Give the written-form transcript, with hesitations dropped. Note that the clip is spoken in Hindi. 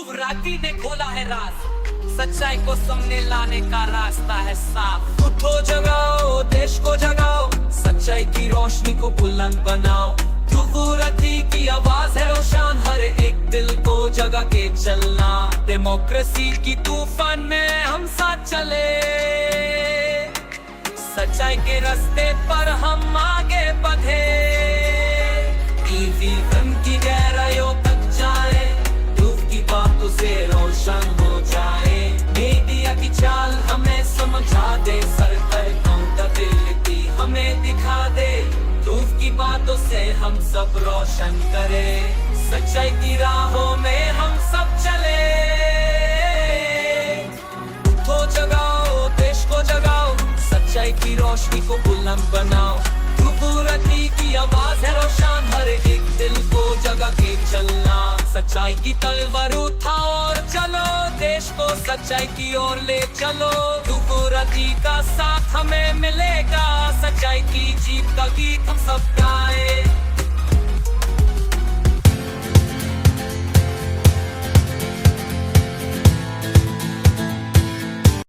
ध्रुवराती ने खोला है राज, सच्चाई को सामने लाने का रास्ता है साफ। उठो जगाओ, देश को जगाओ, सच्चाई की रोशनी को बुलंद बनाओ। ध्रुवराती की आवाज है रोशन, हर एक दिल को जगा के चलना। डेमोक्रेसी की तूफान में हम साथ चले, सच्चाई के रास्ते पर हम आगे बढ़े। ईवीएम की गहराइयों तक जाए, ध्रुव की बातों से रोशन हो जाए। मीडिया की चाल हमें समझा दे, सरकार अकाउंटेबिलिटी हमें दिखा दे। ध्रुव की बातों से हम सब रोशन करें, सच्चाई की राहों में हम सब चले। उठो जगाओ, देश को जगाओ, सच्चाई की रोशनी को बुलंद बनाओ। ध्रुवराती की आवाज है रोशन, हर एक दिल को जगा के चलना। सच्चाई की तलवार उठाओ और चलो, देश को सच्चाई की ओर ले चलो। ध्रुवराती का साथ हमें मिलेगा, सच्चाई की जीत का गीत हम सब गाएं।